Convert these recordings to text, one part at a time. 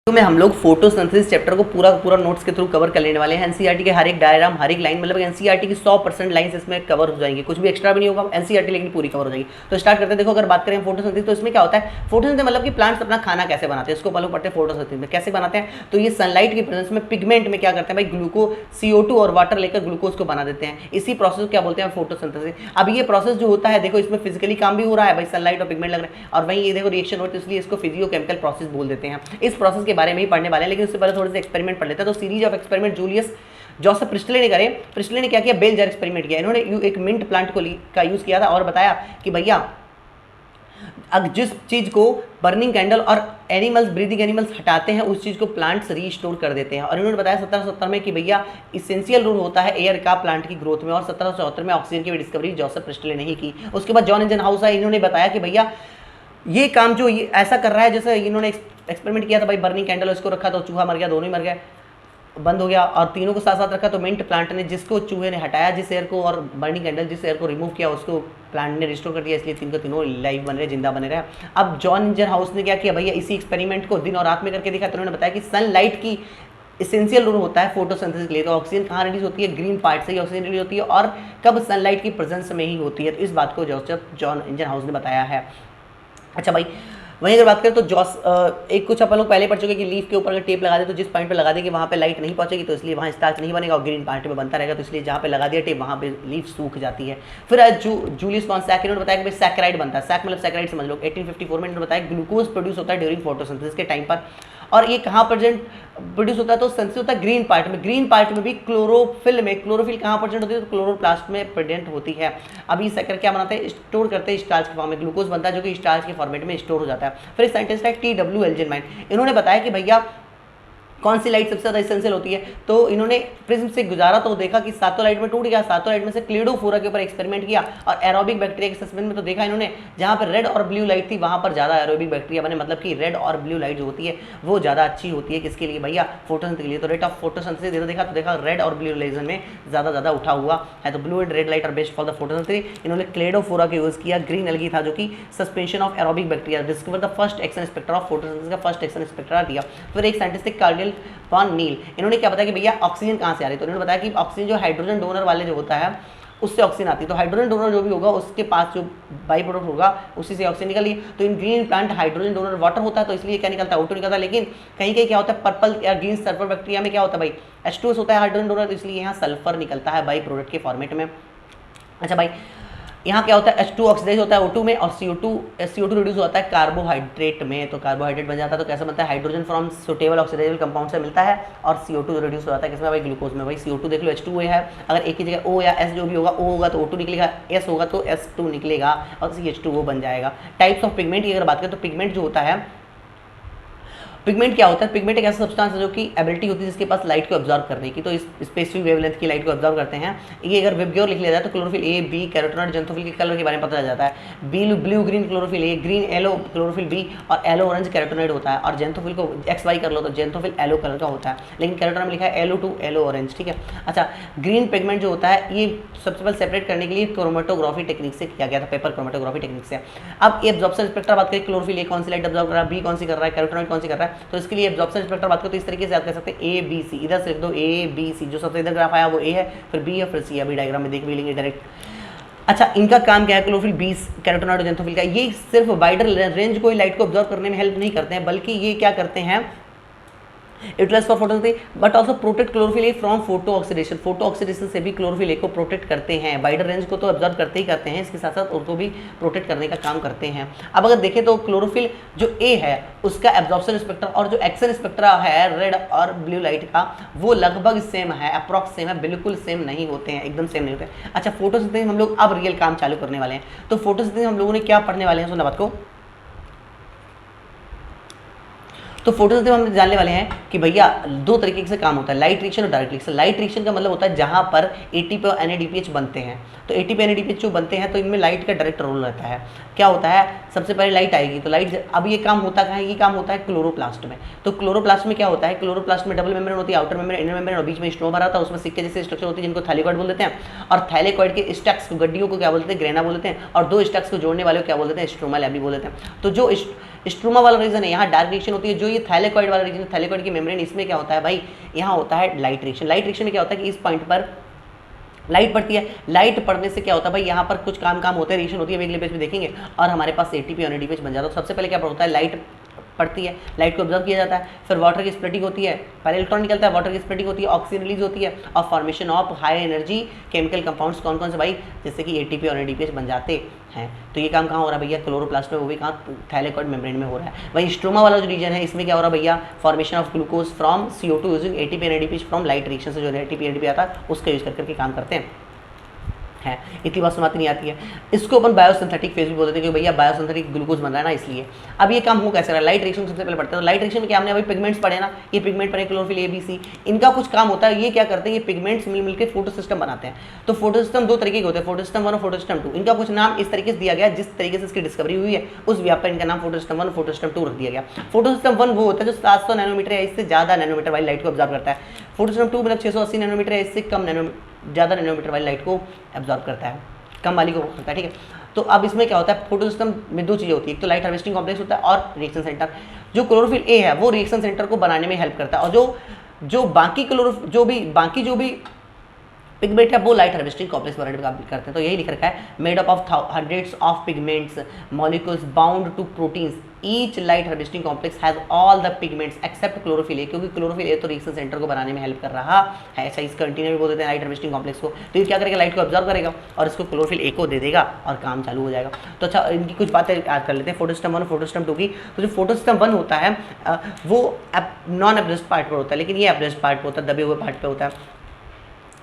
में हम लोग फोटोसिंथेसिस चैप्टर को पूरा नोट्स के थ्रू कवर कर लेने वाले हैं। एनसीईआरटी के हर एक डायग्राम, हर एक लाइन, मतलब एनसीईआरटी की 100% लाइंस इसमें कवर हो जाएंगी, कुछ भी एक्स्ट्रा भी नहीं होगा, एनसीईआरटी लेकिन पूरी कवर हो जाएगी। तो स्टार्ट करते हैं। देखो, अगर बात करें फोटोसिंथेसिस, तो इसमें क्या होता है? फोटोसिंथेसिस मतलब कि प्लांट्स अपना खाना कैसे बनाते हैं, इसको पहले पढ़ते हैं। फोटोसिंथेसिस में कैसे बनाते हैं? तो ये सनलाइट की प्रेजेंस में पिगमेंट में क्या करते हैं भाई, ग्लूको CO2 और वाटर लेकर ग्लूकोज को बना देते हैं। इसी प्रोसेस को क्या बोलते हैं? फोटोसिंथेसिस। अब ये प्रोसेस जो होता है, देखो इसमें फिजिकली काम भी हो रहा है भाई, सनलाइट और पिगमेंट लग रहे हैं, और वहीं ये देखो रिएक्शन होती है, इसलिए इसको फिजियोकेमिकल प्रोसेस बोल देते हैं। इस प्रोसेस के बारे में ही पढ़ने वाले हैं, लेकिन उससे पहले थोड़े से एक्सपेरिमेंट पढ़ लेते हैं। तो series of experiment Julius Joseph Presley ने करे। प्रिस्टले ने क्या किया? बेल जार एक्सपेरिमेंट किया। इन्होंने एक मिंट प्लांट का यूज किया था और बताया कि भैया जिस चीज को बर्निंग कैंडल और एनिमल्स, ब्रीदिंग एनिमल्स हटाते हैं, उस चीज को प्लांट्स रीस्टोर कर देते हैं। और इन्होंने बताया 1770 में कि भैया इसेंशियल रोल होता है एयर का प्लांट की ग्रोथ में, और 1774 में ऑक्सीजन की भी डिस्कवरी जोसेफ प्रिस्टले ने ही की। उसके बाद जॉन इंजनहाउस है, इन्होंने बताया कि भैया ये काम जो ये ऐसा कर रहा है, जैसे इन्होंने एक्सपेरिमेंट किया था भाई, बर्निंग कैंडल उसको रखा तो चूहा मर गया, दोनों ही मर गए, बंद हो गया, और तीनों को साथ साथ रखा तो मिंट प्लांट ने, जिसको चूहे ने हटाया जिस एयर को, और बर्निंग कैंडल जिस एयर को रिमूव किया, उसको प्लांट ने रिस्टोर कर दिया, इसलिए तीनों लाइव बन रहे, जिंदा बने रहे। अब जॉन इंजनहाउस ने क्या किया भैया, इसी एक्सपेरिमेंट को दिन और रात में करके दिखा। तो उन्होंने बताया कि सनलाइट की एसेंशियल रोल होता है फोटोसिंथेसिस के लिए। तो ऑक्सीजन कहाँ रिलीज होती है? ग्रीन पार्ट से ही ऑक्सीजन रिलीज होती है, और कब? सनलाइट की प्रेजेंस में ही होती है। तो इस बात को जॉन इंजनहाउस ने बताया है। अच्छा भाई, वहीं अगर बात करें तो एक कुछ अपन लोग पहले पढ़ चुके कि लीफ के ऊपर अगर टेप लगा दे तो जिस पॉइंट पे लगा दे कि वहाँ पे लाइट नहीं पहुंचेगी, तो इसलिए वहाँ स्टार्च नहीं बनेगा और ग्रीन पार्ट में बनता रहेगा, तो इसलिए जहाँ पे लगा दिया टेप वहाँ पे लीफ सूख जाती है। फिर जूलियस वॉन सैक ने बताया कि भाई सैकराइड बनता है। सैक मतलब सैकराइड समझ लो। 1854 में इन्होंने बताया ग्लूकोज प्रोड्यूस होता है ड्यूरिंग फोटोसिंथेसिस के टाइम पर, और ये कहाँ प्रोड्यूस होता है? तो सेंसिटिव होता है ग्रीन पार्ट में। ग्रीन पार्ट में भी क्लोरोफिल में, क्लोरोफिल कहाँ प्रेजेंट होती है? तो क्लोरोप्लास्ट में प्रेजेंट होती है। अभी सैकर क्या बनाते हैं? स्टोर करते हैं स्टार्च के फॉर्म में, ग्लूकोज बनता है जो कि स्टार्च के फॉर्मेट में स्टोर हो जाता है। फिर एक साइंटिस्ट है TW एल्जेनमाइन, इन्होंने बताया कि भैया कौन सी लाइट सबसे ज़्यादा एसेंशियल होती है? तो इन्होंने प्रिज्म से गुजारा तो देखा कि सातों लाइट में टूट गया। सातों लाइट में से क्लेडोफोरा के ऊपर एक्सपेरिमेंट किया, और एरोबिक बैक्टीरिया के एक्सपेरिमेंट में तो देखा इन्होंने जहाँ पर रेड और ब्लू लाइट थी वहाँ पर ज़्यादा एरोबिक बैक्टीरिया बने, मतलब कि रेड और ब्लू लाइट जो होती है वो ज़्यादा अच्छी होती है। किसके लिए भैया? फोटोसिंथेसिस के लिए। तो रेट ऑफ फोटोसिंथेसिस देखा तो देखा रेड और ब्लू लेजन में ज़्यादा उठा हुआ है। तो blue and red light are best for the photosynthesis. इन्होंने क्लेडोफोरा का यूज़ किया। ग्रीन एल्गी था जो कि suspension of aerobic bacteria, discover the first action spectra of photosynthesis का फर्स्ट एक्शन स्पेक्ट्रा दिया। फिर एक साइंटिस्ट कार्डियल वॉन नील, इन्होंने क्या बताया कि भैया ऑक्सीजन कहाँ से आ रही है? तो इन्होंने बताया कि ऑक्सीजन जो हाइड्रोजन डोनर वाले जो होता है उससे ऑक्सीजन आती है। तो हाइड्रोजन डोनर जो भी होगा उसके पास जो बाई प्रोडक्ट होगा उसी से ऑक्सीजन निकली। तो इन green plant hydrogen donor water होता है, तो इसलिए क्या निकलता है? O2 निकलता है। लेकिन कहीं कहीं क्या होता है? पर्पल या ग्रीन सल्फर बैक्टीरिया में क्या होता है भाई? H2S होता है हाइड्रोजन डोनर, तो इसलिए यहाँ सल्फर निकलता है बाई प्रोडक्ट के फॉर्मेट में। अच्छा भाई, यहाँ क्या होता है? H2 ऑक्सीडाइज होता है O2 में, और CO2 रिड्यूस होता है कार्बोहाइड्रेट में, तो कार्बोहाइड्रेट बन जाता है। तो कैसे बनता है? Hydrogen from suitable oxidisable compound से मिलता है, और CO2 रिड्यूस हो जाता है किसमें भाई? ग्लूकोज में। भाई CO2 देख लो H2O है, अगर एक ही जगह O या S जो भी होगा, O होगा तो O2 निकलेगा, S होगा तो S2 निकलेगा, और CH2O बन जाएगा। टाइप्स ऑफ पिगमेंट की अगर बात करें तो पिगमेंट जो होता है, पिगमेंट क्या होता है? पिगमेंट एक ऐसा सब्सटेंस है जो कि एबिलिटी होती है जिसके पास लाइट को ऑब्जर्व करने की, तो इस स्पेसिफिक वेवलेंथ की लाइट को ऑब्जर्व करते हैं। ये अगर विबग्योर लिख लिया जाए तो chlorophyll A, B, carotenoid, xanthophyll के कलर के बारे में पता चल जाता है। Blue green chlorophyll A, green yellow chlorophyll B, और येलो ऑरेंज कैरोटीनॉइड होता है। और जेंथोफिल को XY कर लो तो जेंथोफिल येलो कलर का होता है, लेकिन कैरोटीनॉइड में लिखा है येलो टू येलो ऑरेंज, ठीक है। अच्छा, ग्रीन पिगमेंट जो होता है ये सबसे पहले सेपरेट करने के लिए क्रोमेटोग्राफी टेक्निक से किया गया था, पेपर क्रोमेटोग्राफी टेक्निक से। अब ये एब्जॉर्प्शन स्पेक्ट्रा बात करें, क्लोरोफिल A कौन सी लाइट ऑब्जर्व कर रहा है, B कौन सी कर रहा है, कैरोटीनॉइड कौन सी कर रहा है, तो इसके लिए एब्जॉर्प्शन स्पेक्ट्रा बात करो तो इस तरीके से याद कर सकते हैं ABC, इधर से लिख दो ABC, जो सबसे इधर ग्राफ आया वो A है, फिर B है, फिर C। अभी डायग्राम में देख भी लेंगे डायरेक्ट। अच्छा, इनका काम क्या है? क्लोरोफिल 20 कैरोटीनॉइड और जेंथोफिल का, ये सिर्फ वाइडर रेंज कोई लाइट को ऑब्जर्व करने में हेल्प नहीं करते हैं, बल्कि ये क्या करते हैं? Utilise for photosynthesis but also protect chlorophyll A from photo oxidation. Photo oxidation से भी क्लोरोफिल ए को प्रोटेक्ट करते हैं। वाइडर रेंज को तो ऑब्जर्व करते ही करते हैं, इसके साथ साथ उनको भी प्रोटेक्ट करने का काम करते हैं। अब अगर देखें तो क्लोरोफिल जो ए है उसका एब्जॉर्प्शन स्पेक्ट्रा और जो एक्शन स्पेक्ट्रा है रेड और ब्लू लाइट का, वो लगभग सेम है, अप्रॉक्स सेम है, बिल्कुल सेम नहीं होते हैं, एकदम सेम नहीं होते हैं। अच्छा, फोटोसिंथेसिस हम लोग अब रियल काम चालू करने वाले हैं। तो फोटोसिंथेसिस हम लोगों ने क्या पढ़ने वाले हैं, सुना बात को। तो फोटोसिंथेसिस हम जानने वाले हैं कि भैया दो तरीके से काम होता है, लाइट रिएक्शन और डायरेक्ट रिएक्शन। लाइट रिएक्शन का मतलब होता है जहां पर ATP और NADPH बनते हैं। तो ATP NADPH जो बनते हैं तो इनमें लाइट का डायरेक्ट रोल रहता है। क्या होता है? सबसे पहले लाइट आएगी तो लाइट, अब ये काम होता है, ये काम होता है क्लोरोप्लास्ट में। तो क्लोरोप्लास्ट में क्या होता है? क्लोरोप्लास्ट में डबल मेम्ब्रेन होती है, आउटर मेम्ब्रेन, इनर मेम्ब्रेन, और बीच में स्ट्रो भरा था, उसमें सिक्के जैसे स्ट्रक्चर होती है जिनको थैलेकॉइड बोल देते हैं। और थैलेकॉइड के स्टैक्स को, गड्डियों को क्या बोलते हैं? ग्रेना बोलते हैं। और दो स्टैक्स को जोड़ने वाले को क्या बोलते हैं? स्ट्रोमा लैबी बोल देते हैं। तो जो स्ट्रोमा वाला रीजन है, यहाँ डार्क रिएक्शन होती है। जो ये थैलेकॉइड वाला रीजन, थैलेकॉइड की मेम्ब्रेन, इसमें क्या होता है भाई, यहाँ होता है लाइट रिएक्शन। लाइट रिएक्शन में क्या होता है कि इस पॉइंट पर लाइट पड़ती है। लाइट पड़ने से क्या होता है भाई, यहाँ पर कुछ काम होते हैं, रिएक्शन होती है, अगले पेज में देखेंगे, और हमारे पास एटीपी और एनएडीपी बन जाता है। तो सबसे पहले क्या होता है, लाइट पड़ती है, लाइट को ऑब्जर्व किया जाता है, फिर वाटर की स्प्लिटिंग होती है, पहले इलेक्ट्रॉन निकलता है, वाटर की स्प्लिटिंग होती है, ऑक्सीजन रिलीज होती है, और formation of high energy chemical compounds कौन कौन से भाई, जैसे कि एटीपी और एनएडीपी बन जाते हैं। तो ये काम कहाँ हो रहा है भैया, क्लोरोप्लास्ट में, वो भी कहाँ, थैलेकॉइड मेम्ब्रेन में हो रहा है। वही स्ट्रोमा वाला जो रीजन है, इसमें क्या हो रहा है भैया, formation of glucose from CO2 using ATP and NADP from light reaction से, जो एटीपी एनएडीपी आता है उसका यूज करके काम करते हैं। इतनी बात समझ नहीं आती है। इसको अपन बायोसिंथेटिक फेज भी बोलते हैं, क्योंकि भैया बायोसिंथेटिक ग्लूकोज बन रहा है ना, इसलिए। अब ये काम हो कैसे रहा है, लाइट रिएक्शन सबसे पहले पढ़ते हैं। तो लाइट रिएक्शन में क्या, हमने अभी पिगमेंट्स पढ़े ना, ये पिगमेंट पढ़े, क्लोरोफिल A B C, इनका कुछ काम होता है। ये क्या करते हैं, ये पिगमेंट्स मिलकर फोटो सिस्टम बनाते हैं। तो फोटो सिस्टम दो तरीके के होते हैं, फोटो सिस्टम 1 और फोटो सिस्टम 2। इनका कुछ नाम इस तरीके से दिया गया, जिस तरीके से इसकी डिस्कवरी हुई है उस व्याप पर इनका नाम फोटो सिस्टम 1 और फोटो सिस्टम 2 रख दिया गया। फोटो सिस्टम 1 वो होता है जो 700 नैनोमीटर या इससे ज़्यादा नैनोमीटर वाली लाइट को ऑब्जर्व करता है। फोटो सिस्टम 2 मतलब 680 नैनोमीटर या इससे कम ज़्यादा नैनोमीटर वाली लाइट को ऑब्जर्व करता है, कम वाली को करता है, ठीक है। तो अब इसमें क्या होता है, फोटो सिस्टम में दो चीज़ें होती है, एक तो लाइट हार्वेस्टिंग कॉम्प्लेक्स होता है और रिएक्शन सेंटर। जो क्लोरोफिल A है वो रिएक्शन सेंटर को बनाने में हेल्प करता है, और जो बाकी जो भी पिगमेंट है वो लाइट हार्वेस्टिंग कॉम्प्लेक्स बनाने में काम करते हैं। तो यही लिख रखा है, made up of hundreds of pigments molecules bound to proteins, each light harvesting complex has all the pigments except chlorophyll A, क्योंकि क्लोरोफिल A तो रिएक्शन सेंटर को बनाने में हेल्प कर रहा है। ऐसा इस कंटिन्यू में बोल देते हैं लाइट हार्वेस्टिंग कॉम्प्लेक्स को। तो ये क्या करेगा, लाइट को ऑब्जर्व करेगा और इसको क्लोरोफिल A को दे देगा और काम चालू हो जाएगा। तो अच्छा, इनकी कुछ बातें याद कर लेते हैं, फोटो सिस्टम 1 और फोटो सिस्टम 2 की। तो जो फोटो सिस्टम 1 होता है वो नॉन एब्रेस्ड पार्ट पर होता है, लेकिन ये एब्रेस्ड पार्ट पर होता है, दबे हुए पार्ट पर होता है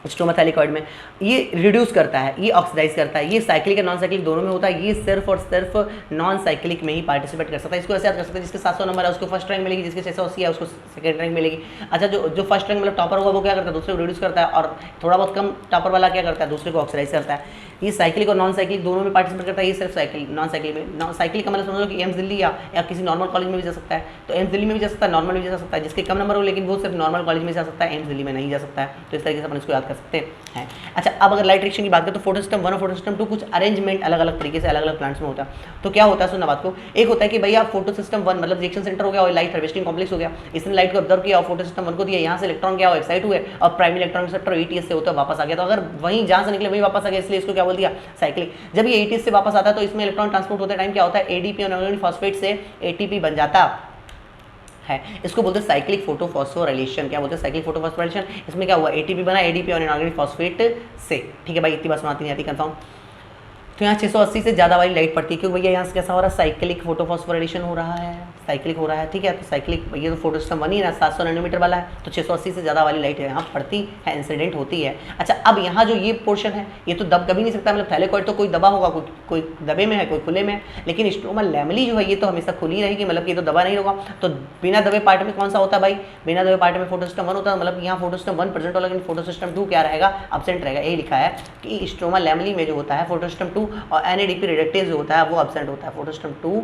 स्ट्रोमा थैलेकॉइड में। ये रिड्यूस करता है, ये ऑक्सीडाइज करता है, ये साइक्लिक और नॉन साइक्लिक दोनों में होता है। ये सिर्फ और सिर्फ नॉन साइक्लिक में ही पार्टिसिपेट कर सकता है। इसको ऐसे याद कर सकते हैं, जिसके 700 नंबर है उसको फर्स्ट रैंक मिलेगी, जिसके 680 है उसको सेकंड रैंक मिलेगी। अच्छा, जो फर्स्ट रैंक मतलब टॉपर होगा वो क्या करता है, दूसरे को रिड्यूस करता है, और थोड़ा बहुत कम टॉपर वाला क्या करता है, दूसरे को ऑक्सीडाइज करता है। ये साइक्लिक और नॉन साइक्लिक दोनों में पार्टिसिपेट करता है। ये सिर्फ साइक्लिक, नॉन साइक्लिक में। नॉन साइक्लिक का मतलब समझ लो कि एम्स दिल्ली या किसी नॉर्मल कॉलेज में भी जा सकता है, तो एम्स दिल्ली में भी जा सकता है, नॉर्मल में भी जा सकता है। जिसके कम नंबर हो लेकिन वो सिर्फ नॉर्मल कॉलेज में जा सकता है, एम्स दिल्ली में नहीं जा सकता है। तो इस तरीके से अपन इसको याद कर सकते हैं। अच्छा, अब अगर लाइट रिएक्शन की बात करें तो फोटो सिस्टम 1 और फोटो सिस्टम 2 कुछ अरेंजमेंट अलग अलग तरीके से अलग अलग प्लांट्स में होता है। तो क्या होता है, सुनना बात को। एक होता है कि भैया फोटो सिस्टम 1 मतलब रिएक्शन सेंटर हो गया और लाइट हार्वेस्टिंग कॉम्प्लेक्स हो गया, इसने लाइट को ऑब्जर्व किया और फोटो सिस्टम 1 को दिया, यहाँ से इलेक्ट्रॉन क्या हो, एक्साइट हुए और प्राइमरी इलेक्ट्रॉन रिसेप्टर ETS से होता है वापस आ गया। तो अगर वहीं जहाँ से निकले वहीं वापस आ गया, इसलिए इसको क्या बोल दिया, साइक्लिक। जब ये ETS से वापस आता है तो इसमें इलेक्ट्रॉन ट्रांसपोर्ट होते टाइम क्या होता है, ADP और ऑर्गेनिक फॉस्फेट से ATP बन जाता है। इसको बोलते हैं साइक्लिक फोटोफॉस्फोराइलेशन। क्या बोलते हैं, साइक्लिक फोटोफॉस्फोराइलेशन। इसमें क्या हुआ, ATP बना ADP और इनऑर्गेनिक फॉस्फेट से, ठीक है भाई, इतनी बात सुनाती नहीं आती, कंफर्म। तो यहाँ 680 से ज़्यादा वाली लाइट पड़ती है, क्योंकि भैया यहाँ से कैसा हो रहा है, साइक्लिक फोटोफॉस्फोराइलेशन हो रहा है, साइक्लिक हो रहा है, ठीक है। तो साइक्लिक, ये तो फोटो सिस्टम 1 ही ना 700 नैनोमीटर वाला है, तो 680 से ज़्यादा वाली लाइट यहाँ पड़ती है, इंसिडेंट होती है। अच्छा, अब यहाँ जो ये पोर्शन है ये तो दब कभी नहीं सकता, मतलब थैलेकॉइड तो कोई दबा होगा, कोई दबे में है, कोई खुले में है, लेकिन स्ट्रोमा लैमेली जो है ये तो हमेशा खुली रहेगी, मतलब ये तो दबा नहीं होगा। तो बिना दबे पार्ट में कौन सा होता है भाई, बिना दबे पार्ट में फोटो सिस्टम 1 होता है, मतलब यहाँ फोटो सिस्टम 1 प्रेजेंट होगा, लेकिन फोटो सिस्टम 2 क्या रहेगा, एब्सेंट रहेगा। यही लिखा है कि स्ट्रोमा लैमेली में जो होता है फोटो सिस्टम 2 और NADP रिडक्टेज जो होता है वो एब्सेंट होता है। फोटो सिस्टम 2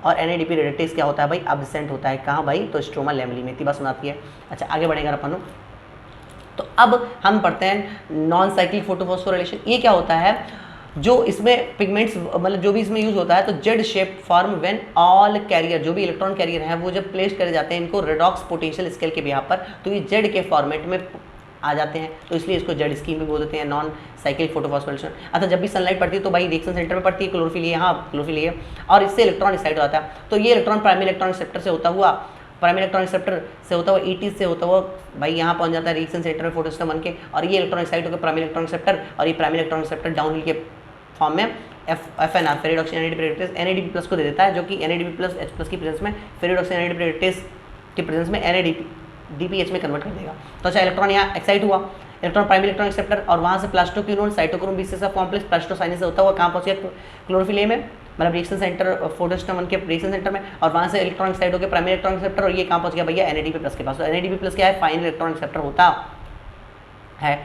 और NADP रिडक्टेज क्या होता है भाई, एब्सेंट होता है। कहाँ भाई, तो स्ट्रोमा लैमेली में। इतनी बात सुनाती है। अच्छा, आगे बढ़ेगा अपन लोग। तो अब हम पढ़ते हैं नॉन साइक्लिक फोटोफॉस्फोराइलेशन। ये क्या होता है, जो इसमें पिगमेंट्स मतलब जो भी इसमें यूज होता है, तो Z shape form when all carrier, जो भी इलेक्ट्रॉन कैरियर है वो जब प्लेस करे जाते हैं इनको रेडॉक्स पोटेंशियल स्केल के बिहाफ पर, तो ये जेड के फॉर्मेट में आ जाते हैं, तो इसलिए इसको जेड स्कीम भी बोल देते हैं, नॉन साइक्लिक फोटोफॉस्फोराइलेशन। अच्छा, जब भी सनलाइट पड़ती है तो भाई रिएक्शन सेंटर में पड़ती है, क्लोरोफिल यहाँ क्लोरोफिल ये, और इससे इलेक्ट्रॉन एक्साइट हो जाता है। तो ये इलेक्ट्रॉन प्राइमरी इलेक्ट्रॉन रिसेप्टर से होता हुआ ETS से होता हुआ भाई यहाँ पहुँच जाता है रिएक्शन सेंटर में फोटो सिस्टम 1 के, और ये इलेक्ट्रॉन एक्साइट होकर प्राइमरी इलेक्ट्रॉन रिसेप्टर, और ये प्राइमरी इलेक्ट्रॉन रिसेप्टर डाउनहिल के फॉर्म में FNR फेरिडॉक्सी NADP प्लस को दे देता है, जो कि NADP प्लस H प्लस की प्रेजेंस में फेरिडॉक्सी NADP की प्रेजेंस में NADPH में कन्वर्ट कर देगा। तो अच्छा, इलेक्ट्रॉन यहाँ एक्साइट हुआ, इलेक्ट्रॉन प्राइमरी इलेक्ट्रॉन एक्सेप्टर, और वहाँ से प्लास्टोक्विनोन साइटोक्रोम B से कॉम्प्लेक्स प्लास्टोसाइनिस से होता हुआ कहाँ पहुँच गया, क्लोरोफिल A में, मतलब रिएक्शन सेंटर फोटो सिस्टम 1 के रिएक्शन सेंटर में, और वहाँ से इलेक्ट्रॉन एक्साइट होकर प्राइमरी इलेक्ट्रॉन एक्सेप्टर, और ये कहाँ पहुँच गया भैया, NADP प्लस के पास। तो NADP प्लस क्या है, फाइनल इलेक्ट्रॉन एक्सेप्टर होता है।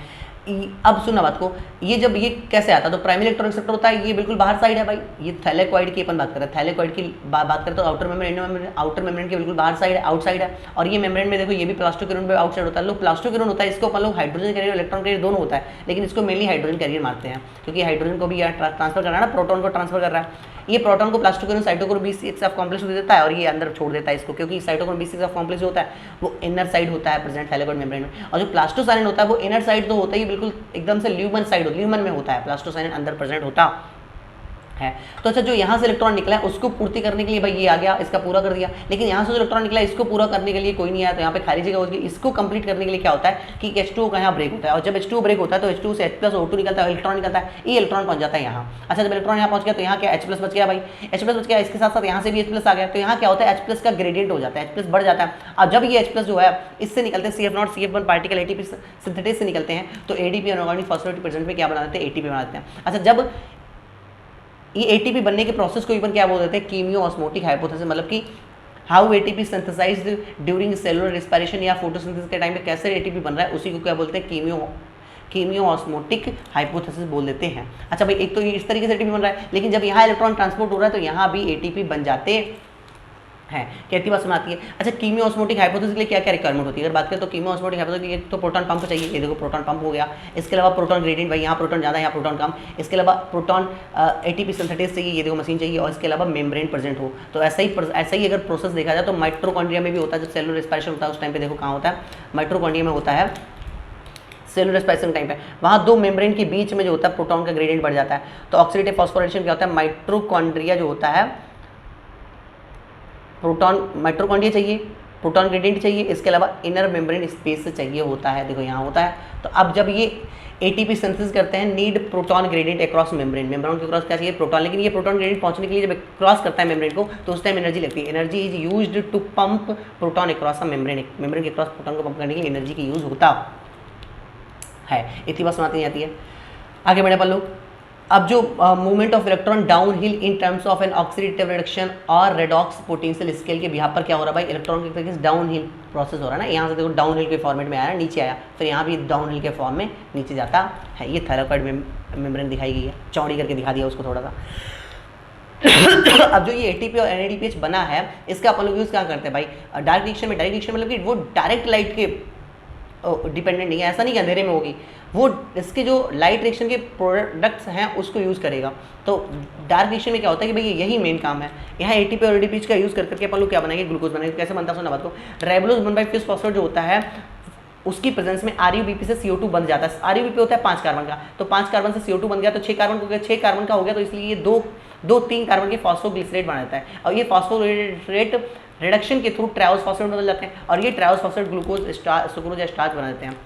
अब सुनना बात को, ये जब ये कैसे आता है, तो प्राइमरी इलेक्ट्रॉन एक्सेप्टर होता है, ये बिल्कुल बाहर साइड है भाई, ये थैलेकॉइड की अपन बात कर रहे हैं, थैलेकॉइड की बात करें तो आउटर मेम्ब्रेन, आउटर मेम्ब्रेन के बिल्कुल बाहर साइड है, आउटसाइड है। और ये मेम्ब्रेन में देखो ये भी प्लास्टोक्विनोन पे आउटसाइड होता है, लोग प्लास्टोक्विनोन होता है, इसको अपन लोग हाइड्रोजन कैरियर इलेक्ट्रॉन कैरियर दोनों होता है, लेकिन इसको मेनली हाइड्रोजन कैरियर मारते हैं, क्योंकि हाइड्रोजन को भी यहाँ ट्रांसफर कर रहा है ना, प्रोटॉन को ट्रांसफर कर रहा है। ये प्रोटॉन को प्लास्टोक्वेरियन साइटोक्रोम B6F कॉम्प्लेक्स दे देता है और ये अंदर छोड़ देता है इसको, क्योंकि साइटोक्रोम B6F कॉम्प्लेक्स होता है वो इनर साइड होता है प्रेजेंट थाइलाकोइड मेम्ब्रेन में, और जो प्लास्टोसाइनिन होता है वो इनर साइड तो होता ही बिल्कुल एकदम से ल्यूमन साइड ल्यूमन में होता है, प्लास्टोसाइनिन अंदर प्रेजेंट होता है। तो अच्छा जो यहाँ से इलेक्ट्रॉन निकला है उसको पूर्ति करने के लिए भाई ये आ गया, इसका पूरा कर दिया, लेकिन यहाँ से जो इलेक्ट्रॉन निकला है इसको पूरा करने के लिए कोई नहीं आया, तो यहाँ पे खाली जगह होगी। इसको कंप्लीट करने के लिए क्या होता है कि H2O का यहाँ ब्रेक होता है, और जब H2O ब्रेक होता है तो H2O से H+O2 निकलता है, इलेक्ट्रॉन निकलता है, ये इलेक्ट्रॉन पहुंच जाता है यहाँ। अच्छा जब इलेक्ट्रॉन यहाँ पहुंच गया तो यहाँ क्या H+ बच गया भाई, H+ बच गया, इसके साथ साथ यहाँ से भी H+ आ गया, तो यहाँ क्या होता है H+ का ग्रेडियंट हो जाता है, H+ बढ़ जाता है। और जब ये H+ जो है इससे निकलते हैं CF0 CF1 particle ATP synthesis से निकलते हैं, तो ADP अनऑर्गेनिक फॉस्फेट प्रेजेंट में क्या बना देते हैं, ATP बना देते हैं। अच्छा जब ये एटीपी बनने के प्रोसेस को इवन क्या बोल देते हैं, कीमियो ऑस्मोटिक हाइपोथेसिस, मतलब कि how ATP synthesised during cellular respiration या फोटोसिंथेसिस के टाइम पे कैसे एटीपी बन रहा है, उसी को क्या बोलते हैं कीमियो ऑस्मोटिक हाइपोथेसिस बोल देते हैं। अच्छा भाई एक तो ये इस तरीके से एटीपी बन रहा है, लेकिन जब यहाँ इलेक्ट्रॉन ट्रांसपोर्ट हो रहा है तो यहाँ भी एटीपी बन जाते है, कहती बात सुनाती है। अच्छा कीमियो ऑस्मोटिक हाइपोथेसिस के लिए क्या क्या रिक्वायरमेंट होती है, अगर बात करें तो कीमियो ऑस्मोटिक हाइपोथेसिस के लिए तो प्रोटॉन पंप चाहिए, ये देखो प्रोटॉन पंप हो गया। इसके अलावा प्रोटॉन ग्रेडियंट, भाई यहाँ प्रोटॉन ज़्यादा यहाँ प्रोटॉन कम। इसके अलावा प्रोटॉन एटीपी सिंथेसिस चाहिए, ये देखो मशीन चाहिए, और इसके अलावा मेम्ब्रेन प्रेजेंट हो। तो ऐसा ही अगर प्रोसेस देखा जाए तो माइटोकॉन्ड्रिया में भी होता है, जब सेलुलर रेस्पिरेशन होता है उस टाइम पे देखो कहाँ होता है, माइटोकॉन्ड्रिया में होता है सेलुलर रेस्पिरेशन टाइम पे, वहाँ दो मेम्ब्रेन के बीच में जो होता है प्रोटॉन का ग्रेडियंट बढ़ जाता है। तो ऑक्सीडेटिव फॉस्फोराइलेशन क्या होता है, माइटोकॉन्ड्रिया जो होता है माइटोकॉन्ड्रिया चाहिए, प्रोटॉन ग्रेडियंट चाहिए, इसके अलावा इनर मेम्ब्रेन स्पेस चाहिए होता है, देखो यहाँ होता है। तो अब जब ये एटीपी सिंथेसिस करते हैं need proton gradient across membrane, membrane के क्रॉस क्या चाहिए प्रोटॉन, लेकिन ये प्रोटॉन ग्रेडियंट पहुंचने के लिए जब क्रॉस करता है मेम्ब्रेन को तो उस टाइम एनर्जी लगती है, energy is used to pump proton across membrane, membrane के क्रॉस प्रोटॉन को पंप करने के लिए एनर्जी की यूज होता है। इतनी बात सुनाती जाती है। आगे बढ़े अपन लोग, अब जो movement of electron downhill in terms of an oxidative reduction और रेडॉक्स पोटेंशियल स्केल के बिहाफ पर क्या हो रहा है भाई, इलेक्ट्रॉन के तरीके से डाउन हिल प्रोसेस हो रहा है ना, यहाँ से देखो डाउन हिल के फॉर्मेट में आया नीचे आया, फिर यहाँ भी डाउन हिल के फॉर्म में नीचे जाता है। ये थायराइड मेम्ब्रेन दिखाई गई है, चौड़ी करके दिखा दिया उसको थोड़ा सा। अब जो ये एटीपी और एनएडीपीएच बना है इसका अपन लोग यूज़ क्या करते हैं भाई, डायरेक्ट रिएक्शन में, डायरेक्ट रिएक्शन मतलब कि वो डायरेक्ट लाइट के डिपेंडेंट नहीं है, ऐसा नहीं कि अंधेरे में होगी, वो इसके जो लाइट रिएक्शन के प्रोडक्ट्स हैं उसको यूज़ करेगा। तो डार्क रिएक्शन में क्या होता है कि भाई यही मेन काम है, यहाँ एटीपी और एडीपी का यूज़ करके अपन लोग क्या बनाएंगे, ग्लूकोज बनाएंगे। कैसे बनता है सुना बात को, राइबोलोज 1,5 फॉस्फेट जो होता है उसकी प्रेजेंस में RUBP से CO2 बन जाता है। RUBP होता है 5 कार्बन का, तो 5 कार्बन से CO2 बन गया तो 6 कार्बन हो गया, 6 कार्बन का हो गया, तो इसलिए ये दो 3 कार्बन के फॉस्फोग्लिसरेट बना देता है, और ये फॉस्फोग्लिसरेट रिडक्शन के थ्रू ट्रायोस फॉस्फेट बदल जाते हैं, और ये ट्रायोस फॉस्फेट ग्लूकोज सुक्रोज या स्टार्च बना देते हैं।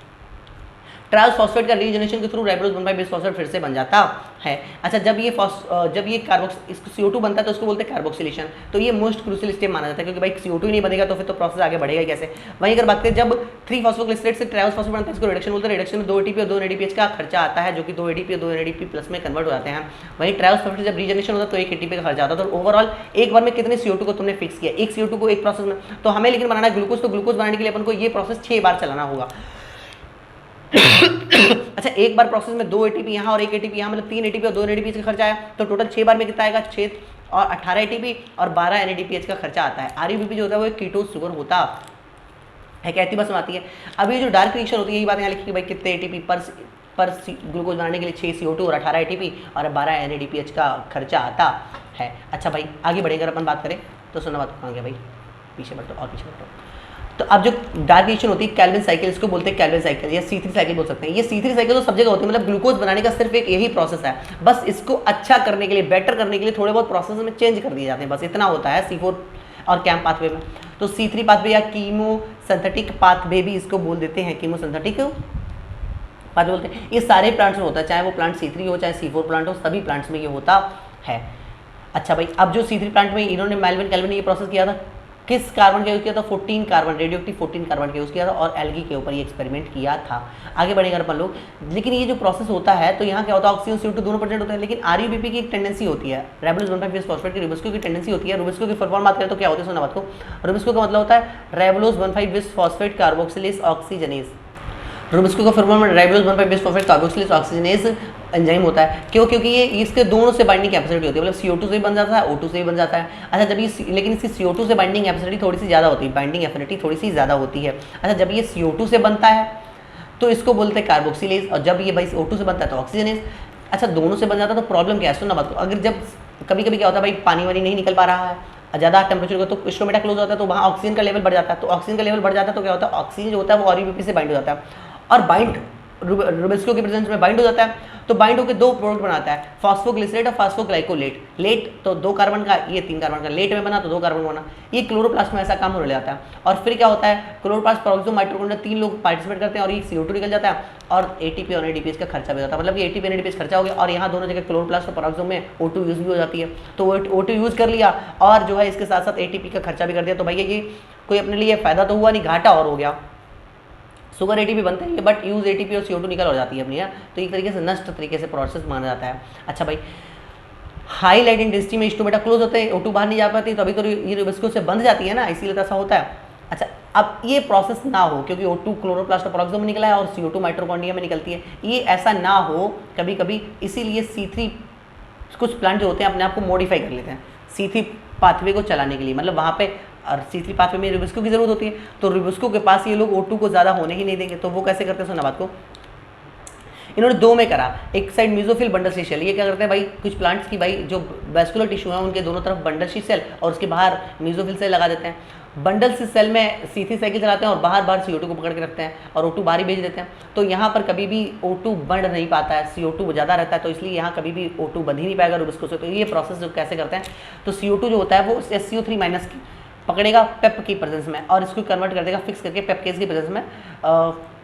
ट्रायोस फॉस्फेट का रीजनरेशन के थ्रू राइबोलोज 1,5 फॉस्फेट फिर से बन जाता है। अच्छा जब ये इसको CO2 बनता है तो उसको बोलते हैं कार्बोक्सिलेशन। तो ये मोस्ट क्रूशियल स्टेप माना जाता है, क्योंकि भाई CO2 ही नहीं बनेगा तो फिर तो प्रोसेस आगे बढ़ेगा कैसे। वहीं अगर बात करें जब 3 फॉस्फोग्लिसरेट से ट्रायोस फॉस्फेट बनता है इसको रिडक्शन बोलते हैं। रिडक्शन में 2 ATP और 2 NADPH का खर्चा आता है, जो कि 2 ATP और 2 NADP प्लस में कन्वर्ट हो जाते हैं। वहीं ट्रायोस फॉस्फेट जब रीजनरेशन होता है तो 1 ATP का खर्चा आता है। तो ओवरऑल एक बार में कितने CO2 को तुमने फिक्स किया, एक CO2 को एक प्रोसेस में, तो हमें लेकिन बनाना है ग्लूकोज, तो ग्लूकोज बनाने के लिए अपन को ये प्रोसेस 6 बार चलाना होगा। अच्छा एक बार प्रोसेस में 2 ATP यहाँ और 1 ATP यहाँ, मतलब 3 ATP और 2 NADPH का खर्चा आया, तो टोटल 6 बार में कितना आएगा, 6 और 18 ATP और 12 NADPH का खर्चा आता है। RUBP जो होता है वो एक कीटोन शुगर होता है, कहती बस आती है। अभी जो डार्क रिएक्शन होती है यही बात यहाँ लिखी कि भाई कितने ATP पर ग्लूकोज बनाने के लिए 6 CO2 और 18 ATP और 12 NADPH का खर्चा आता है। अच्छा भाई आगे बढ़ेगा अपन बात करें तो सुना बात कहाँ गया भाई, पीछे बढ़ो और पीछे बढ़ो। तो अब जो डार्क रिएक्शन होती है कैल्विन साइकिल, इसको बोलते हैं कैल्विन साइकिल या C3 साइकिल बोल सकते हैं। ये C3 साइकिल तो सब जगह होती है, मतलब ग्लूकोज बनाने का सिर्फ एक यही प्रोसेस है, बस इसको अच्छा करने के लिए, बेटर करने के लिए थोड़े बहुत प्रोसेस में चेंज कर दिए जाते हैं, बस इतना होता है C4 और कैम्प पाथवे में। तो C3 पाथवे या कीमो सिंथेटिक पाथवे भी इसको बोल देते हैं, कीमो सिंथेटिक पाथवे बोलते हैं। ये सारे प्लांट्स में होता है, चाहे वो प्लांट C3 हो चाहे C4 प्लांट हो, सभी प्लांट्स में ये होता है। अच्छा भाई अब जो C3 प्लांट में इन्होंने मेल्विन कैल्विन ने ये प्रोसेस किया था, किस कार्बन का यूज़ किया था, 14 कार्बन, रेडियोएक्टिव 14 कार्बन का यूज़ किया था और एल्गी के ऊपर ये एक्सपेरिमेंट किया था। आगे बढ़ेगा अपन लोग, लेकिन ये जो प्रोसेस होता है तो यहाँ क्या होता है, ऑक्सीजन CO2 दोनों प्रेजेंट होते हैं, लेकिन RUBP की एक टेंडेंसी होती है, राइबोलोज 1,5 फॉस्फेट की रुबिस्को की टेंडेंसी होती है। रुबिस्को की फॉर्म बात करें तो क्या होती है, सुना बात को, रुबिस्को का मतलब होता है राइबोलोज 1,5 फॉस्फेट कार्बोक्सिलेज ऑक्सीजनेज। रुबिस्को का फॉर्मूला में राइबोलोज 1,5 फॉस्फेट कार्बोक्सिलेज ऑक्सीजनेज एंजाइम होता है। क्यों, क्योंकि ये इसके दोनों से बाइंडिंग कैपेसिटी होती है, मतलब CO2 से भी बन जाता है, O2 से भी बन जाता है। अच्छा जब ये लेकिन इसकी CO2 से बाइंडिंग कैपेसिटी थोड़ी सी ज़्यादा होती है, बाइंडिंग एफिनिटी थोड़ी सी ज़्यादा होती है। अच्छा जब ये CO2 से बनता है तो इसको बोलते हैं कार्बोक्सिलेज, और जब ये भाई O2 से बनता है तो ऑक्सीजनेज। अच्छा दोनों से बन जाता है तो प्रॉब्लम क्या है, सुनना बात को, अगर जब कभी कभी क्या होता है भाई, पानी वानी नहीं निकल पा रहा है, ज़्यादा टेम्परेचर का, तो स्टोमेटा क्लोज होता है, तो वहाँ ऑक्सीजन का लेवल बढ़ जाता है, तो ऑक्सीजन का लेवल बढ़ जाता है तो क्या होता है, ऑक्सीजन जो होता है वो ऑरिबीपी से बाइंड हो जाता है, और बाइंड रुबिस्को के प्रेजेंस में बाइंड हो जाता है, तो बाइंड होकर दो प्रोडक्ट बनाता है, फॉस्फोग्लिसरेट और फॉस्फोग्लाइकोलेट। लेट तो 2 कार्बन का, ये 3 कार्बन का, लेट में बना तो 2 कार्बन बना, ये क्लोरोप्लास्ट में ऐसा काम होने जाता है। और फिर क्या होता है, क्लोरोप्लास्ट, पेरोक्सो, माइटोकॉन्ड्रिया 3 लोग पार्टिसिपेट करते हैं और ये CO2 निकल जाता है, और ATP और NADPH का खर्चा भी होता है, मतलब कि ATP NADPH खर्चा हो गया, और यहाँ दोनों जगह क्लोरोप्लास्ट और पेरोक्सो में O2 यूज भी हो जाती है, तो O2 यूज कर लिया और जो है इसके साथ साथ ATP का खर्चा भी कर दिया, तो भैया ये कोई अपने लिए फायदा तो हुआ नहीं, घाटा और हो गया। शुगर ATP बनते हैं बट यूज ATP और CO2 निकल हो जाती है अपनी, तो एक तरीके से नष्ट तरीके से प्रोसेस माना जाता है। अच्छा भाई, हाई लाइट इंटेंसिटी में स्टोमेटा क्लोज होते हैं, O2 बाहर नहीं जा पाती, तो अभी तो ये रुबिस्को से बंध जाती है ना, इसीलिए ऐसा होता है। अच्छा, अब ये प्रोसेस ना हो क्योंकि O2 क्लोरोप्लास्ट और पेरोक्सो में निकला है और CO2 माइटोकॉन्ड्रिया में निकलती है, ये ऐसा ना हो कभी कभी, इसीलिए C3 कुछ प्लांट जो होते हैं अपने आप को मॉडिफाई कर लेते हैं C3 पाथवे को चलाने के लिए, मतलब वहाँ पे और C3 पाथवे में रुबिस्को की जरूरत होती है, तो रुबिस्को के पास ये लोग O2 को ज़्यादा होने ही नहीं देंगे, तो वो कैसे करते हैं, सुना बात को, इन्होंने 2 में करा, एक side mesophyll bundle sheath cell, ये क्या करते हैं भाई, कुछ प्लांट्स की भाई जो वैस्कुलर टिश्यू है उनके दोनों तरफ बंडल शीट सेल और उसके बाहर मीजोफिल सेल लगा देते हैं। बंडल शीट सेल में C3 साइकिल चलाते हैं और बाहर CO2 को पकड़ के रखते हैं और O2 बाहर ही भेज देते हैं, तो यहाँ पर कभी भी O2 बढ़ नहीं पाता है, CO2 ज़्यादा रहता है, तो इसलिए यहाँ कभी भी O2 बंध ही नहीं पाएगा रुबिस्को से। तो ये प्रोसेस जो कैसे करते हैं, तो CO2 जो होता है वो SCO3- की पकड़ेगा पेप की प्रेजेंस में और इसको कन्वर्ट कर देगा फिक्स करके पेपकेज की प्रेजेंस में,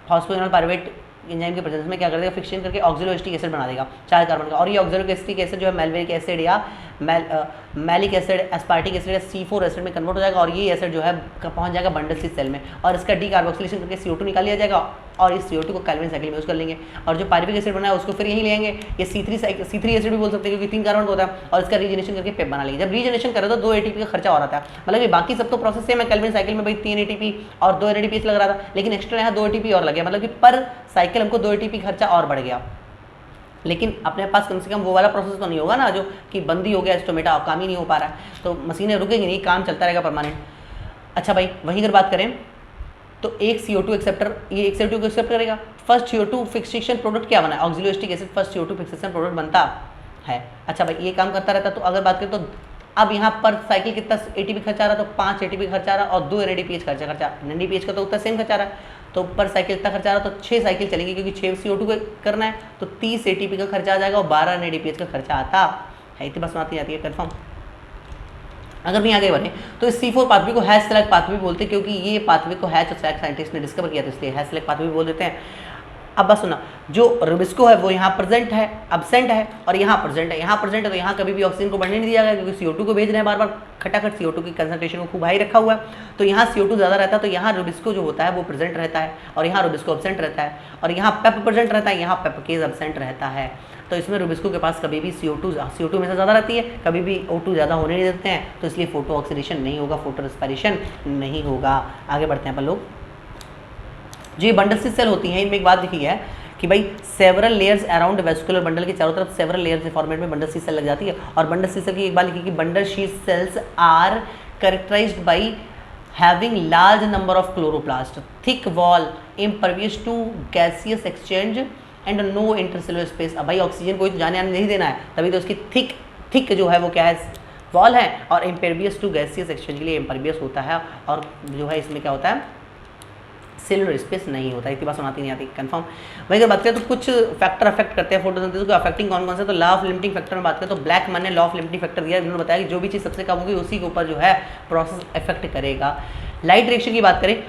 फॉस्फोइनोल पायरुवेट एंजाइम के प्रेजेंस में क्या कर देगा, फिक्शन करके ऑक्सिलोएस्टिक एसिड बना देगा 4 कार्बन का, और ये ऑक्सिलोएस्टिक एसिड जो है मैल्वेरिक एसिड या मैलिक एसिड, एस्पार्टिक एसिड या C4 एसिड में कन्वर्ट हो जाएगा, और ये एसिड जो है पहुंच जाएगा बंडल शीट सेल में, और इसका डीकार्बोक्सिलेशन करके CO2 निकाल लिया जाएगा और इस CO2 को कैल्विन साइकिल में यूज कर लेंगे, और जो पायरुविक एसिड बना है उसको फिर यही लेंगे, ये C3 एसिड भी बोल सकते हैं क्योंकि 3 कार्बन का होता है, और इसका रीजनरेशन करके पेप बना लेंगे। जब रीजनरेशन करें तो 2 ATP का खर्चा हो रहा था, मतलब ये बाकी सब तो प्रोसेस सेम है, कैल्विन साइकिल में भाई 3 ATP और 2 NADPH लग रहा था, लेकिन एक्स्ट्रा यहाँ 2 ATP और लग गया, मतलब कि पर साइकिल हमको 2 ATP खर्चा और बढ़ गया। लेकिन अपने पास कम से कम वो वाला प्रोसेस तो नहीं होगा ना जो कि बंदी हो गया स्टोमेटा और काम ही नहीं हो पा रहा है, तो मशीनें रुकेंगी नहीं, काम चलता रहेगा परमानेंट। अच्छा भाई, वहीं अगर बात करें तो एक CO2 एक्सेप्टर, ये एक CO2 को एक्सेप्ट करेगा, फर्स्ट CO2 फिक्सेशन प्रोडक्ट क्या बना है, oxaloacetic acid first CO2 fixation product बनता है। अच्छा भाई, ये काम करता रहता, तो अगर बात करें तो अब यहाँ पर साइकिल कितना ATP खर्चा आ रहा, तो 5 ATP खर्चा आ रहा और 2 NADPH खर्चा NADPH का तो उतना सेम खर्चा आ रहा है, तो पर साइकिल इतना खर्चा आ रहा, तो 6 साइकिल चलेंगे क्योंकि 6 CO2 को करना है, तो 30 ATP का खर्चा आ जाएगा और 12 NADPH का खर्चा आता है। इतनी बस आती जाती है कन्फर्म। अगर नहीं आगे बढ़े तो इस C4 पाथवे को हैश सेलेक्ट पाथवे बोलते हैं, क्योंकि ये पाथवे को हैच और सेलेक्ट साइंटिस्ट ने डिस्कवर किया था, इसलिए हैश सेलेक्ट पाथवे बोल देते हैं। अब बस सुना, जो रुबिस्को है वो यहाँ प्रेजेंट है, अब्सेंट है, और यहाँ प्रेजेंट है, यहाँ प्रेजेंट है तो यहाँ कभी भी ऑक्सीजन को बढ़ने नहीं दिया गया क्योंकि CO2 को भेज रहे हैं बार बार, खटाखट CO2 की कंसंट्रेशन को खूब हाई रखा हुआ है, तो यहाँ CO2 ज़्यादा रहता है, तो यहाँ रुबिस्को जो होता है वो प्रेजेंट रहता है और यहाँ रुबिस्को अब्सेंट रहता है, और यहाँ पेप प्रेजेंट रहता है, यहाँ पेपकेज अब्सेंट रहता है। तो इसमें रुबिस्को के पास कभी भी CO2 में से ज़्यादा रहती है, कभी भी O2 ज़्यादा होने नहीं देते हैं, तो इसलिए फोटो ऑक्सीडेशन नहीं होगा, फोटो रेस्पिरेशन नहीं होगा। आगे बढ़ते हैं अपन लोग। जो ये बंडल शीट सेल होती हैं, इनमें एक बात लिखी है कि भाई several layers around vascular bundle के चारों तरफ सेवरल लेयर्स के फॉर्मेट में बंडल शीट सेल लग जाती है, और बंडल शीट सेल की एक बात लिखी कि bundle sheath cells are characterised by having large number of chloroplast, thick wall, impervious to gaseous exchange and no intercellular space. अब भाई ऑक्सीजन कोई तो जाने आने नहीं देना है, तभी तो उसकी थिक जो है वो क्या है, वॉल है, और इम्परवियस टू गैसियस एक्सचेंज के लिए इम्परवियस होता है, और जो है इसमें क्या होता है, सेलुलर स्पेस नहीं होता। इतनी बात सुनाती नहीं आती कंफर्म। वही अगर बात करें तो कुछ फैक्टर अफेक्ट करते हैं फोटोसिंथेसिस को, अफेक्टिंग कौन कौन से, तो लॉ ऑफ लिमिटिंग फैक्टर में बात करें तो ब्लैक मैन ने लॉ ऑफ लिमिटिंग फैक्टर दिया, इन्होंने बताया कि जो भी चीज़ सबसे कम होगी उसी के ऊपर जो है प्रोसेस इफेक्ट करेगा। लाइट रिएक्शन की बात करें,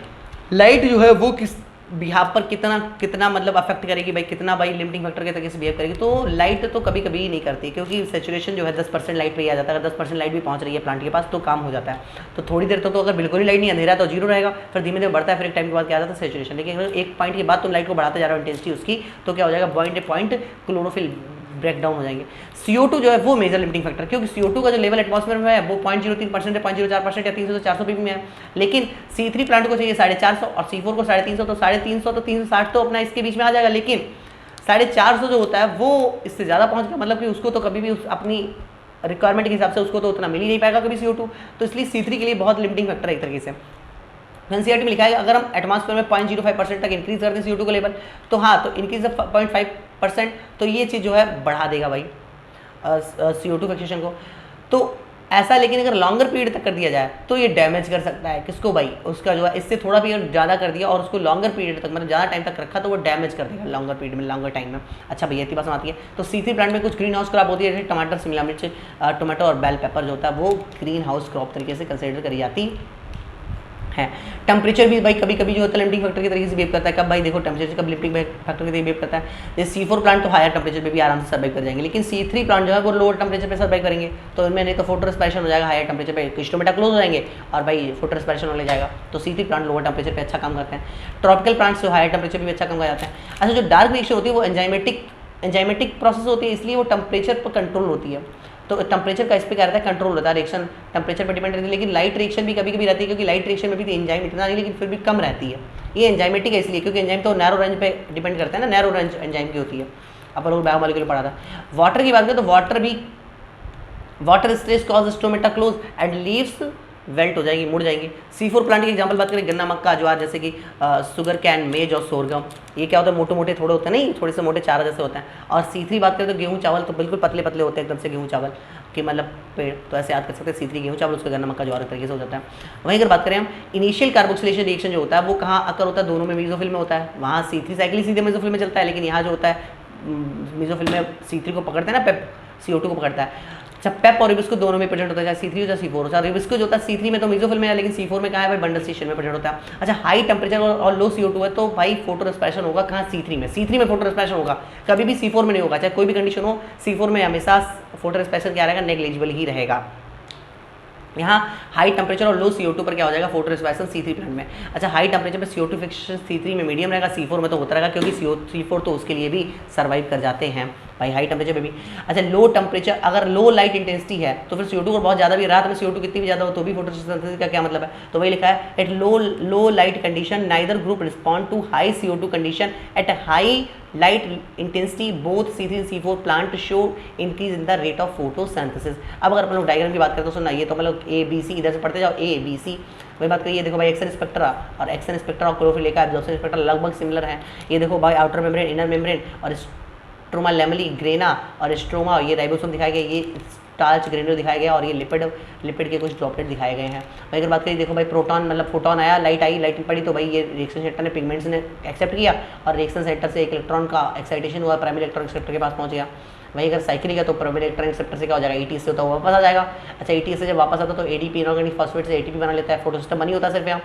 लाइट जो है वो किस बिहाफ पर कितना मतलब अफेक्ट करेगी भाई, कितना भाई लिमिटिंग फैक्टर के तरीके से बिहेव करेगी, तो लाइट तो कभी कभी नहीं करती क्योंकि सैचुरेशन जो है 10% लाइट पे ही आ जाता है, अगर 10% लाइट भी पहुंच रही है प्लांट के पास तो काम हो जाता है। तो थोड़ी देर तक तो अगर बिल्कुल ही लाइट नहीं, अंधेरा तो 0 रहेगा, फिर धीमे धीमे बढ़ता है, फिर एक टाइम के बाद क्या आ जाता है सैचुरेशन। लेकिन अगर एक पॉइंट के बाद तुम लाइट को बढ़ाते जा रहे हो इंटेंसिटी उसकी, तो क्या हो जाएगा, पॉइंट क्लोरोफिल ब्रेक डाउन हो जाएंगे। CO2 जो है वो मेजर लिमिटिंग फैक्टर, क्योंकि CO2 का जो लेवल एटमॉस्फेयर में है वो 0.03% है, 0.04% या 300 से 400 ppm में है, लेकिन C3 प्लांट को चाहिए 450 और C4 को 350, तो 350 तो 360 तो अपना इसके बीच में आ जाएगा, लेकिन 450 जो होता है वो इससे ज़्यादा पहुँच गया, मतलब कि उसको तो कभी भी अपनी रिक्वायरमेंट के हिसाब से उसको तो उतना मिल ही नहीं पाएगा कभी CO2, तो इसलिए C3 के लिए बहुत लिमिटिंग फैक्टर है एक तरीके से। NCERT में लिखा है अगर हम एटमॉस्फेयर में 0.05% तक इंक्रीज कर दें CO2 का लेवल, तो हाँ, तो इंक्रीज 0.5%, तो ये चीज़ जो है बढ़ा देगा भाई CO2 फिक्सेशन को। तो ऐसा, लेकिन अगर लॉन्गर पीरियड तक कर दिया जाए तो ये डैमेज कर सकता है किसको भाई, उसका जो है इससे थोड़ा पीरियड ज़्यादा कर दिया और उसको लॉन्गर पीरियड तक मतलब ज़्यादा टाइम तक रखा तो वो डैमेज कर देगा लॉन्गर पीरियड में, लॉन्गर टाइम में। अच्छा भैया इतनी बात आती है। तो C3 प्लांट में कुछ ग्रीन हाउस क्रॉप होती है, जैसे टमाटर, शिमला मिर्च, टोमेटो और बेल पेपर जो होता है वो ग्रीन हाउस क्रॉप तरीके से कंसिडर करी जाती है। टेम्परेचर भी भाई कभी कभी जो होता है लिमिटिंग फैक्टर की तरीके से बिहेव करता है। कब भाई देखो टेम्परेचर कब लिमिटिंग फैक्टर की तरीके बिहेव करता है। जैसे C4 प्लांट तो हायर टेम्परेचर पे भी आराम से सर्वाइव कर जाएंगे, लेकिन C3 प्लांट जो है वो लोअर टेम्परेचर पे सर्वाइव करेंगे। तो इनमें नहीं तो फोटो रेस्पिरेशन हो जाएगा हायर टेम्परेचर पे, स्टोमेटा क्लोज हो जाएंगे और भाई फोटो रेस्पिरेशन होने जाएगा। तो C3 प्लांट लोअर टेम्परेचर पे अच्छा काम करते हैं। ट्रॉपिकल प्लांट्स जो हायर टेम्परेचर पे भी अच्छा काम कर जाते हैं। अच्छा जो डार्क रिएक्शन होती है वो एंजाइमेटिक प्रोसेस होती है, इसलिए वो टेम्परेचर पर कंट्रोल होती है। तो टेम्परेचर का इस पे क्या रहता है, कंट्रोल होता है, रिएक्शन टेम्परेचर पर डिपेंड रहती है। लेकिन लाइट रिएक्शन भी कभी कभी रहती है, क्योंकि लाइट रिएक्शन में भी एंजाइम इतना नहीं लेकिन फिर भी कम रहती है। ये एंजाइमेटिक है इसलिए क्योंकि एंजाइम तो नैरो रेंज पे डिपेंड करता है ना, नैरो रेंज एंजाइम की होती है। अपन लोग बायोमोलिक्यूल पढ़ा था। वाटर की बात करें तो water stress cause stomata close and leaves belt हो जाएगी, मुड़ जाएंगी। C4 प्लांट की एग्जांपल बात करें, गन्ना, मक्का, ज्वार, जैसे कि शुगर कैन, मेज और सोरगम, ये क्या होता है, मोटे मोटे थोड़े होते हैं, नहीं थोड़े से मोटे चारा जैसे होते हैं। और C3 बात करें तो गेहूँ चावल तो बिल्कुल पतले पतले होते हैं एकदम से, गेहूँ चावल कि मतलब पेड़, तो ऐसे याद कर सकते हैं C3 गेहूँ चावल, उसका गन्ना, मक्का, ज्वार तरीके से हो जाता है। वहीं अगर बात करें हम इनिशियल कार्बोक्सिलेशन रिएक्शन जो होता है वो कहाँ अकर होता है, दोनों में मेसोफिल में होता है। वहाँ C3 साइकिल सीधे मेसोफिल में चलता है, लेकिन यहाँ जो होता है मेसोफिल में C3 को पकड़ते हैं ना, पेप CO2 को पकड़ता है। अच्छा पेप और रिबिस्को दोनों में प्रेजेंट होता है, चाहे C3 हो चाहे C4 हो। चाहे रिबिस्को जो होता है C3 में तो मेसोफिल में है, लेकिन C4 में कहाँ है भाई, बंडल स्टेशन में प्रेजेंट होता है। अच्छा हाई टेम्परेचर और लो CO2 है तो भाई फोटो रेस्पिरेशन होगा कहाँ, C3 में फोटो रेस्पिरेशन होगा, कभी भी C4 में नहीं होगा। चाहे कोई भी कंडीशन हो, C4 में हमेशा फोटो रेस्पिरेशन क्या रहेगा, नेग्लिजिबल ही रहेगा। यहाँ हाई टेम्परेचर और लो CO2 पर क्या हो जाएगा, फोटो रेस्पिरेशन C3 प्लांट में। अच्छा हाई टेम्परेचर पर CO2 फिक्सेशन C3 में मीडियम रहेगा, C4 में तो होता रहेगा, क्योंकि C4 तो उसके लिए भी सर्वाइव कर जाते हैं भाई हाई टेम्परेचर पे भी। अच्छा लो टेम्परेचर, अगर लो लाइट इंटेंसिटी है तो फिर CO2 को बहुत ज़्यादा भी, रात में CO2 कितनी भी ज़्यादा हो तो भी फोटोसिंथेसिस का क्या मतलब है, तो वही लिखा है at low light condition neither group respond to high CO2 condition at high light intensity both C3 C4 plant show increase in the rate of photosynthesis. अब अगर अपन लोग डायग्राम की बात करते हैं तो सुनना, ये तो मतलब ABC इधर से पढ़ते जाओ, ABC वही बात करिए। देखो भाई एक्सन स्पेक्ट्रा और एक्सन स्पेक्ट्रा और क्लोरोफिल का एब्जॉर्प्शन स्पेक्ट्रा लगभग सिमिलर है। ये देखो भाई आउटर मेम्ब्रेन, इनर मेम्ब्रेन और स्ट्रोमा लेमली, ग्रेना और स्ट्रोमा, ये राइबोसोम दिखाए गए, ये स्टार्च ग्रेन्यूल दिखाया गया और ये लिपिड के कुछ ड्रॉपलेट दिखाए गए हैं। भाई अगर बात करिए देखो भाई प्रोटॉन मतलब फोटोन आया, लाइट पड़ी तो भाई ये रिएक्शन सेंटर ने पिगमेंट्स ने एक्सेप्ट किया और रिएक्शन सेंटर से एक इलेक्ट्रॉन का एक्साइटेशन हुआ, प्राइमरी इलेक्ट्रॉन एक्सेप्टर के पास पहुंच गया। वही अगर साइकिल का तो प्राइमरी इलेक्ट्रॉन एक्सेप्टर से क्या हो जाएगा, ETS से होता है वापस आ जाएगा। अच्छा ETS से जब वापस आता तो ADP इनऑर्गेनिक फॉस्फेट से ATP बना लेता है, फोटो सिस्टम बनी होता है सिर्फ यहाँ,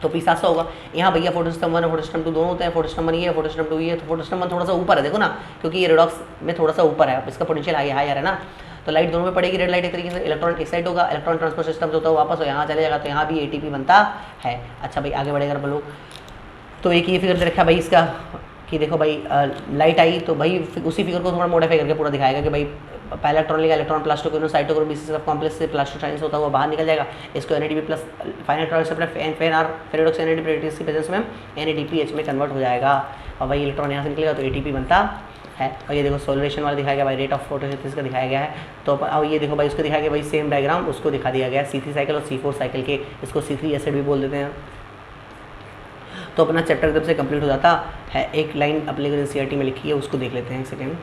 तो P700 होगा। यहाँ भैया फोटो सिस्टम 1 और फोटो सिस्टम 2 दोनों होते हैं, फोटो सिस्टम 1 ये है, फोटो सिस्टम 2 ये है। तो फोटो सिस्टम 1 थोड़ा सा ऊपर है देखो ना, क्योंकि ये रेडॉक्स में थोड़ा सा ऊपर है, इसका पोटेंशियल हाई है ना, तो लाइट दोनों में पड़ेगी। रेड लाइट एक तरीके से इलेक्ट्रॉन एक्साइट होगा, इलेक्ट्रॉन ट्रांसफर सिस्टम जो होता है वापस यहाँ चले जाएगा, तो यहाँ भी ATP बनता है। अच्छा भाई आगे बढ़ेगा बोलो, तो एक ये फिगर दे रखा है भाई इसका कि देखो भाई लाइट आई तो भाई उसी फिगर को थोड़ा मॉडिफाई करके पूरा दिखाएगा कि भाई पहला इलेक्ट्रॉन लेगा, इलेक्ट्रॉन प्लास्टोक्रोम साइटोक्रोम बीसी सब कॉम्प्लेक्स से प्लास्टोसाइंस होता हुआ बाहर निकल जाएगा, इसको NADP plus final electron acceptor ferredoxin NADP की प्रेजेंस में NADPH में कन्वर्ट हो जाएगा और वही इलेक्ट्रॉन यहाँ से निकलेगा तो ATP बनता है। और ये देखो सोलरेशन वाला दिखाया गया भाई, रेट ऑफ फोटोसिंथेसिस का दिखाया गया है। तो अब ये देखो भाई उसको दिखाया गया भाई सेम डायग्राम उसको दिखा दिया गया C3 साइकिल और C4 साइकिल के, इसको C3 एसिड भी बोल देते हैं। तो अपना चैप्टर एकदम से कंप्लीट हो जाता है। एक लाइन अपने को NCERT में लिखी है उसको देख लेते हैं, एक सेकेंड,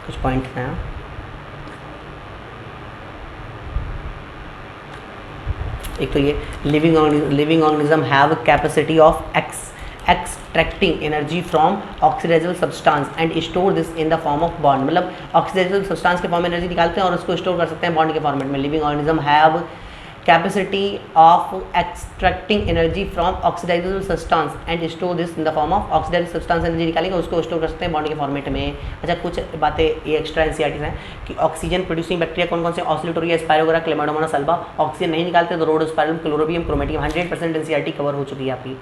कुछ पॉइंट हैं। एक तो ये living organism have capacity of extracting energy from oxidizable substance and store this in the form of bond, मतलब oxidizable substance के फॉर्म में एनर्जी निकालते हैं और उसको स्टोर कर सकते हैं बॉन्ड के फॉर्मेट में। Living organism have capacity of extracting energy from oxidisable substance and store this in the form of oxidisable substance, energy निकालेंगे उसको स्टोर कर सकते हैं बॉन्ड के फॉर्मेट में। अच्छा कुछ बातें ये एक्स्ट्रा NCERT हैं कि ऑक्सीजन प्रोड्यूसिंग बैक्टीरिया कौन कौन से, ऑस्लिटोरिया, स्पायरोगोरा, क्लेमाइडोमोनास अल्बा। ऑक्सीजन नहीं निकालते तो रोडोस्पायरम, क्लोरोबियम, क्रोमेटियम। 100% NCERT कवर हो चुकी है आपकी।